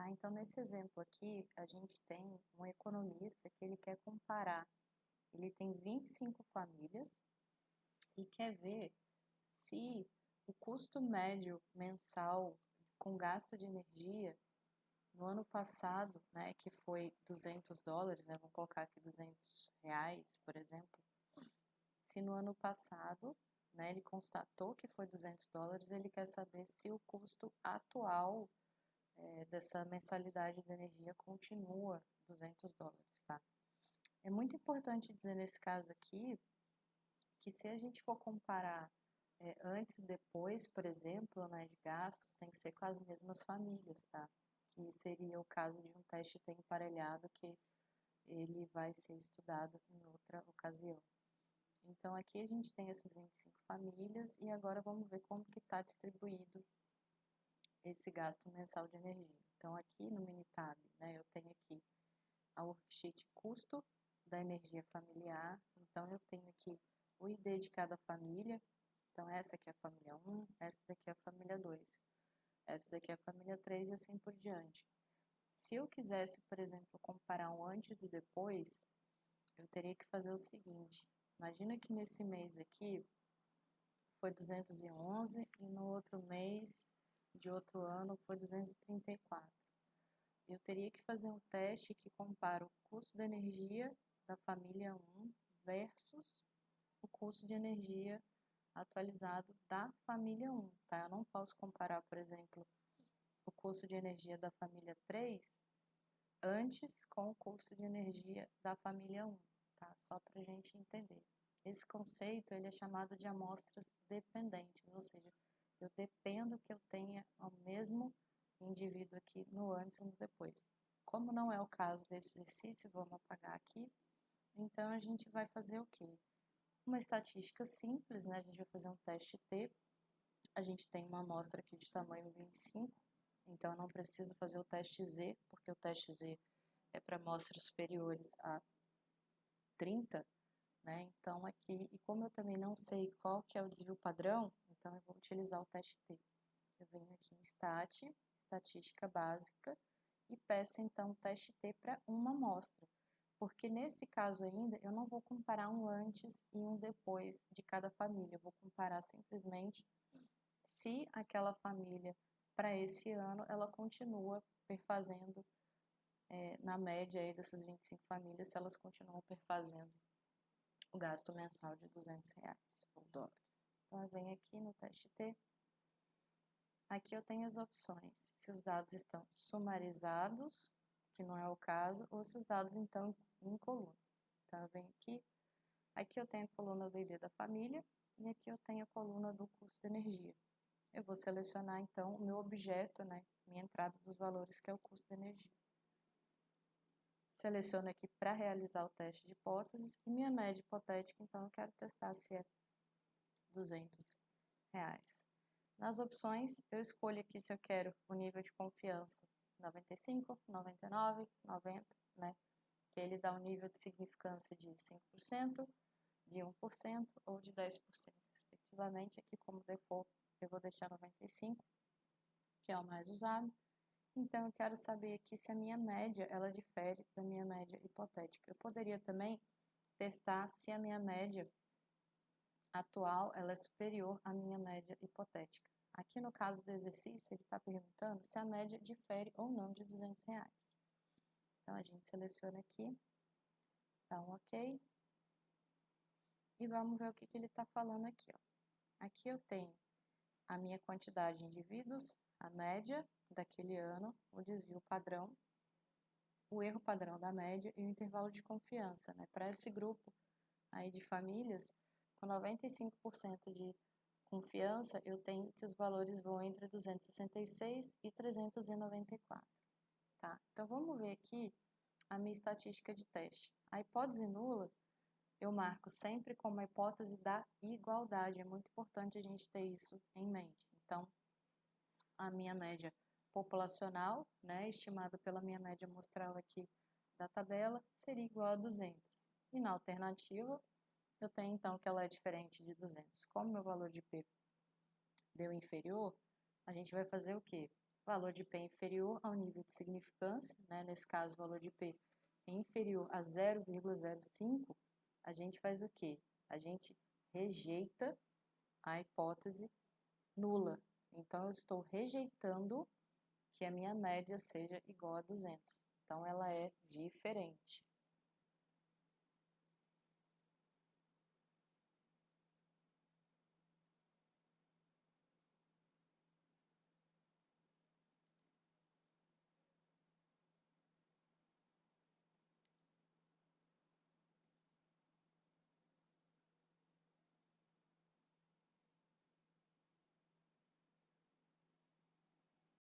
tá? Então, nesse exemplo aqui, a gente tem um economista que ele quer comparar, ele tem 25 famílias e quer ver se o custo médio mensal com gasto de energia no ano passado, né, que foi $200, né, vamos colocar aqui R$ 200, por exemplo, se no ano passado, né, ele constatou que foi $200, ele quer saber se o custo atual dessa mensalidade de energia continua $200, tá? É muito importante dizer nesse caso aqui que se a gente for comparar antes e depois, por exemplo, né, de gastos, tem que ser com as mesmas famílias, tá? Que seria o caso de um teste T emparelhado que ele vai ser estudado em outra ocasião. Então, aqui a gente tem essas 25 famílias e agora vamos ver como que está distribuído esse gasto mensal de energia. Então, aqui no Minitab, né, eu tenho aqui a worksheet custo da energia familiar. Então, eu tenho aqui o ID de cada família. Então, essa aqui é a família 1, essa daqui é a família 2, essa daqui é a família 3 e assim por diante. Se eu quisesse, por exemplo, comparar um antes e depois, eu teria que fazer o seguinte. Imagina que nesse mês aqui foi 211 e no outro mês de outro ano foi 234. Eu teria que fazer um teste que compara o custo da energia da família 1 versus o custo de energia atualizado da família 1, tá? Eu não posso comparar, por exemplo, o custo de energia da família 3 antes com o custo de energia da família 1, tá? Só para a gente entender. Esse conceito ele é chamado de amostras dependentes, ou seja, eu dependo que eu tenha o mesmo indivíduo aqui no antes e no depois. Como não é o caso desse exercício, vamos apagar aqui. Então, a gente vai fazer o quê? Uma estatística simples, né? A gente vai fazer um teste T. A gente tem uma amostra aqui de tamanho 25, então eu não preciso fazer o teste Z, porque o teste Z é para amostras superiores a 30, né? Então aqui, e como eu também não sei qual que é o desvio padrão, então eu vou utilizar o teste T. Eu venho aqui em estatística básica, e peço então o teste T para uma amostra, porque nesse caso ainda eu não vou comparar um antes e um depois de cada família, eu vou comparar simplesmente se aquela família, para esse ano, ela continua perfazendo, na média aí dessas 25 famílias, se elas continuam perfazendo o gasto mensal de R$ 200 ou dólares. Então, eu venho aqui no teste T. Aqui eu tenho as opções, se os dados estão sumarizados, que não é o caso, ou se os dados estão em coluna. Então, eu venho aqui eu tenho a coluna do ID da família, e aqui eu tenho a coluna do custo de energia. Eu vou selecionar, então, o meu objeto, né, minha entrada dos valores, que é o custo de energia. Seleciono aqui para realizar o teste de hipóteses, e minha média hipotética, então, eu quero testar se é R$ 200. Nas opções, eu escolho aqui se eu quero o nível de confiança 95, 99, 90, né? Que ele dá um nível de significância de 5%, de 1% ou de 10%, respectivamente. Aqui, como default, eu vou deixar 95, que é o mais usado. Então, eu quero saber aqui se a minha média, ela difere da minha média hipotética. Eu poderia também testar se a minha média atual ela é superior à minha média hipotética. Aqui no caso do exercício, ele está perguntando se a média difere ou não de R$ 200. Então, a gente seleciona aqui, dá um OK, e vamos ver o que ele está falando aqui. Ó. Aqui eu tenho a minha quantidade de indivíduos, a média daquele ano, o desvio padrão, o erro padrão da média e o intervalo de confiança. Né? Para esse grupo aí de famílias, com 95% de confiança, eu tenho que os valores vão entre 266 e 394, tá? Então, vamos ver aqui a minha estatística de teste. A hipótese nula, eu marco sempre como a hipótese da igualdade. É muito importante a gente ter isso em mente. Então, a minha média populacional, né, estimada pela minha média amostral aqui da tabela, seria igual a 200. E na alternativa, eu tenho então que ela é diferente de 200. Como meu valor de P deu inferior, a gente vai fazer o quê? valor de P inferior ao nível de significância, né? Nesse caso, o valor de P é inferior a 0,05, a gente faz o quê? A gente rejeita a hipótese nula. Então, eu estou rejeitando que a minha média seja igual a 200. Então, ela é diferente.